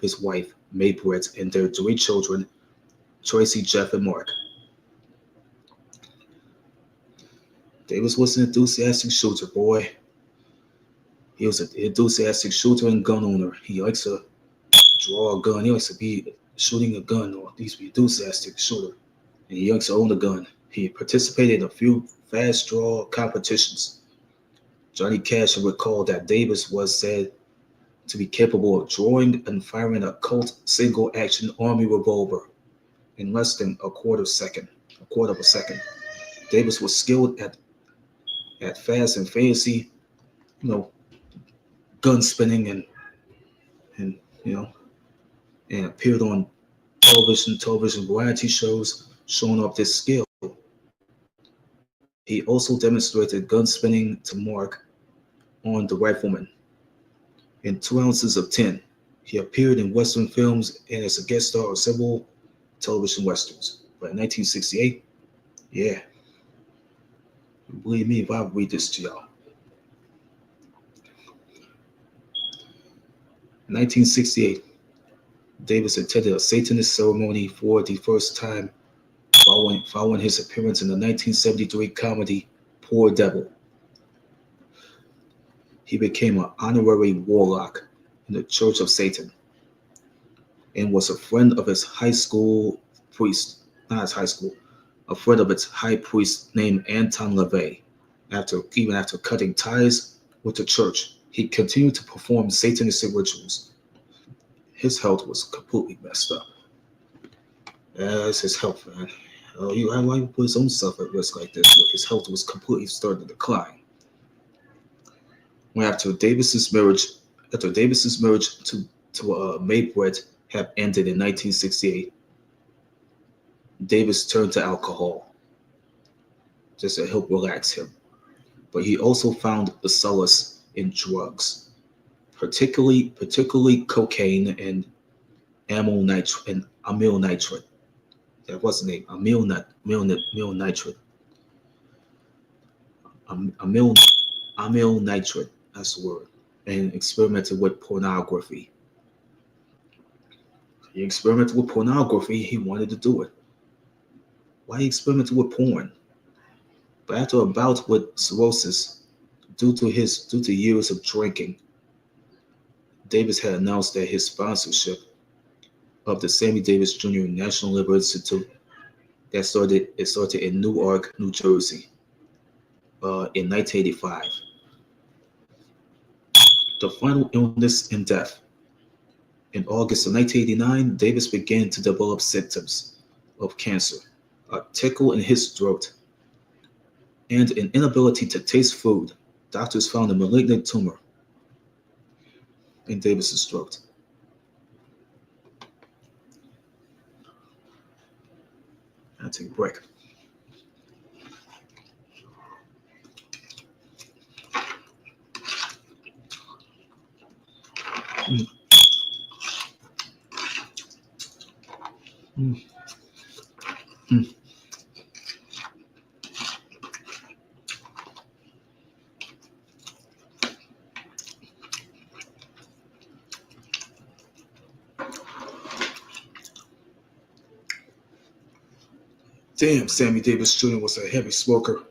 his wife, Mae Britt, and their three children, Tracy, Jeff, and Mark. Davis was an enthusiastic shooter, boy. He was an enthusiastic shooter and gun owner. He likes to draw a gun. He likes to be shooting a gun, or at least be enthusiastic shooter. And he likes to own a gun. He participated in a few fast draw competitions. Johnny Cash recalled that Davis was said to be capable of drawing and firing a Colt single-action Army revolver in less than a quarter of a second. Davis was skilled at fast and fancy, gun spinning and appeared on television variety shows showing off this skill. He also demonstrated gun spinning to Mark on the rifleman. In 2 ounces of tin, He appeared in Western films and as a guest star of several television westerns. But in 1968, yeah, believe me if I read this to y'all. In 1968, Davis attended a Satanist ceremony for the first time following his appearance in the 1973 comedy Poor Devil. He became an honorary warlock in the Church of Satan and was a friend of his high school priest, not his high school, a friend of its high priest named Anton LaVey. Even after cutting ties with the church, he continued to perform Satanistic rituals. His health was completely messed up. That's his health, man. He had to put his own self at risk like this, where his health was completely starting to decline. When after Davis's marriage to Mae Brett had ended in 1968, Davis turned to alcohol just to help relax him. But he also found the solace in drugs, particularly cocaine and amyl nitrate. That was the name, amyl nitrate. Amyl, amyl nitrate, that's the word. And experimented with pornography. He experimented with pornography, he wanted to do it. Why he experimented with porn? But after a bout with cirrhosis, due to years of drinking, Davis had announced that his sponsorship of the Sammy Davis Jr. National Liver Institute started in Newark, New Jersey, in 1985. The final illness and death. In August of 1989, Davis began to develop symptoms of cancer, a tickle in his throat, and an inability to taste food. Doctors found a malignant tumor in Davis's throat. I'll take a break. Mm. Mm. Mm. Damn, Sammy Davis Jr. was a heavy smoker,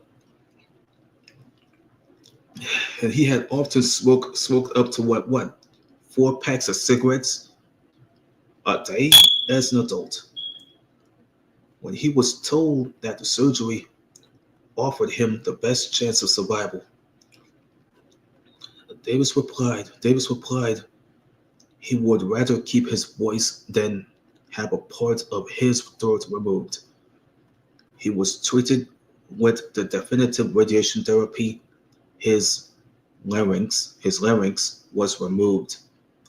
and he had often smoked up to what 4 packs of cigarettes a day as an adult. When he was told that the surgery offered him the best chance of survival, Davis replied he would rather keep his voice than have a part of his throat removed. He was treated with the definitive radiation therapy. His larynx was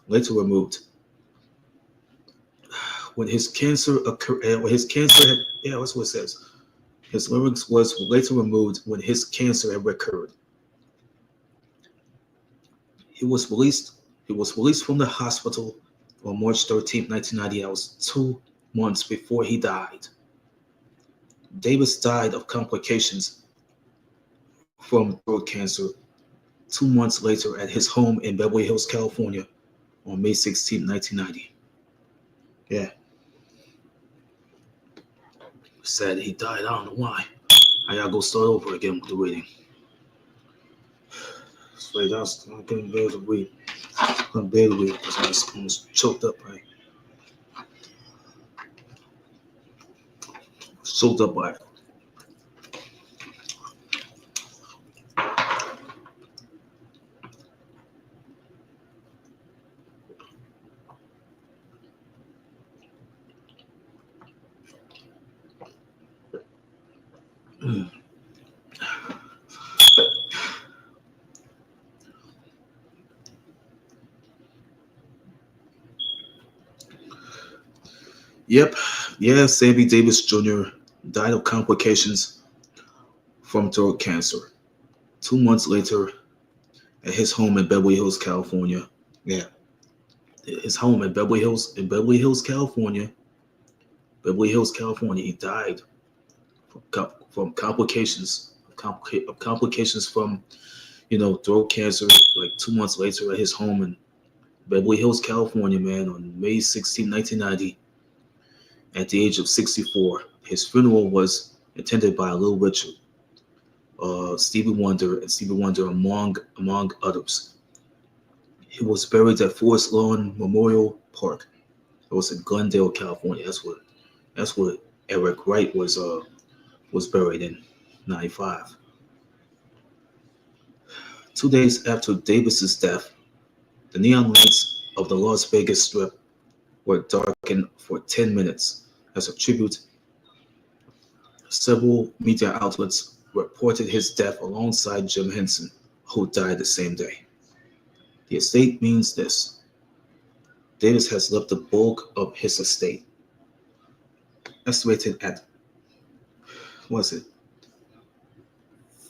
later removed. When his cancer occurred, that's what it says. His larynx was later removed when his cancer had recurred. He was released. He was released from the hospital on March 13, 1990. That was 2 months before he died. Davis died of complications from throat cancer 2 months later at his home in Beverly Hills, California, on May 16, 1990. Yeah. Sad he died. I don't know why. I gotta go start over again with the reading. I couldn't bear to read. I couldn't bear to read because I was almost choked up, right? Choked up by it. Yep. Yeah, Sammy Davis Jr. died of complications from throat cancer 2 months later at his home in Beverly Hills, California. Yeah. his home in Beverly Hills, California. Beverly Hills, California. He died from complications from throat cancer. Like 2 months later, at his home in Beverly Hills, California, man, on May 16, 1990, at the age of 64. His funeral was attended by Little Richard, Stevie Wonder, and Stevie Wonder among others. He was buried at Forest Lawn Memorial Park. It was in Glendale, California. That's what Eric Wright was buried in '95. 2 days after Davis's death, the neon lights of the Las Vegas Strip were darkened for 10 minutes. As a tribute, several media outlets reported his death alongside Jim Henson, who died the same day. The estate means this: Davis has left the bulk of his estate, estimated at, what was it,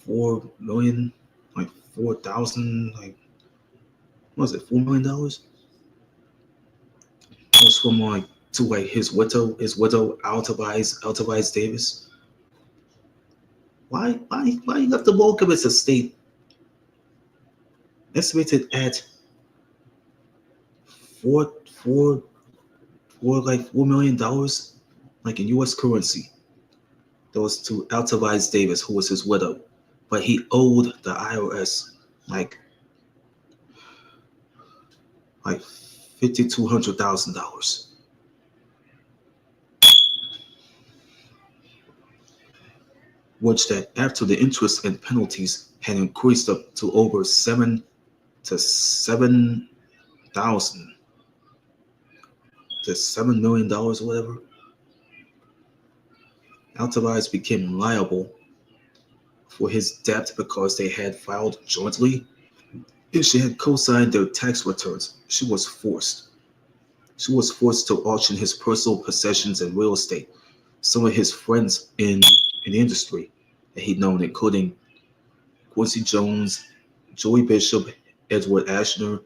4 million, like 4,000, like, what was it, $4 million? It was from like to like his widow Altavice Davis. Why he left the bulk of his estate, estimated at four four like $4 million, like in U.S. currency. That was to Altavice Davis, who was his widow, but he owed the IRS like $5,200,000. Which that after the interest and penalties had increased up to over 7 to $7 million or whatever. Altavice became liable for his debt because they had filed jointly and she had co-signed their tax returns. She was forced to auction his personal possessions and real estate. Some of his friends in the industry that he'd known, including Quincy Jones, Joey Bishop, Edward Ashner,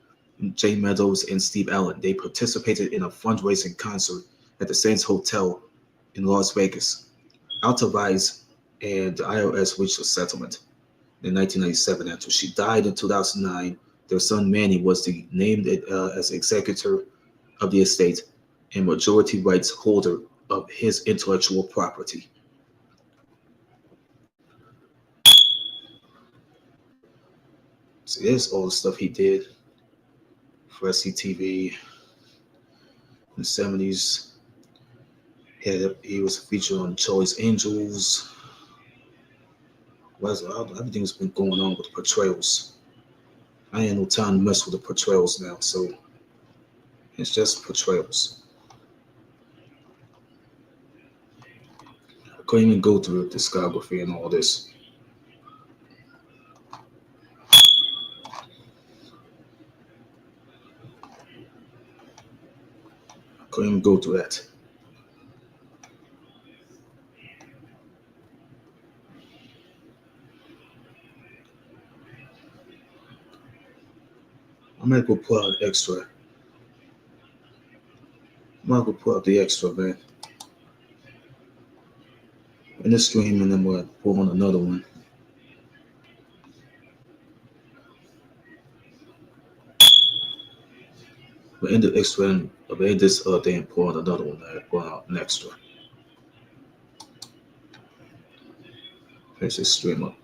Jay Meadows, and Steve Allen, they participated in a fundraising concert at the Sands Hotel in Las Vegas. Altavice and the IRS reached a settlement in 1997. After she died in 2009, their son Manny was named as executor of the estate and majority rights holder of his intellectual property. So there's all the stuff he did for SCTV in the 70s. He was featured on Charlie's Angels. Everything's been going on with the portrayals. I ain't no time to mess with the portrayals now, so it's just portrayals. I couldn't even go through the discography and all this. I couldn't even go through that. I'm gonna go pull out extra. I'm gonna go pull out the extra, man. In the stream, and then we'll pull on another one. We'll end the extra and we'll end this day and pull on another one. Pull out an extra. Finish this stream up.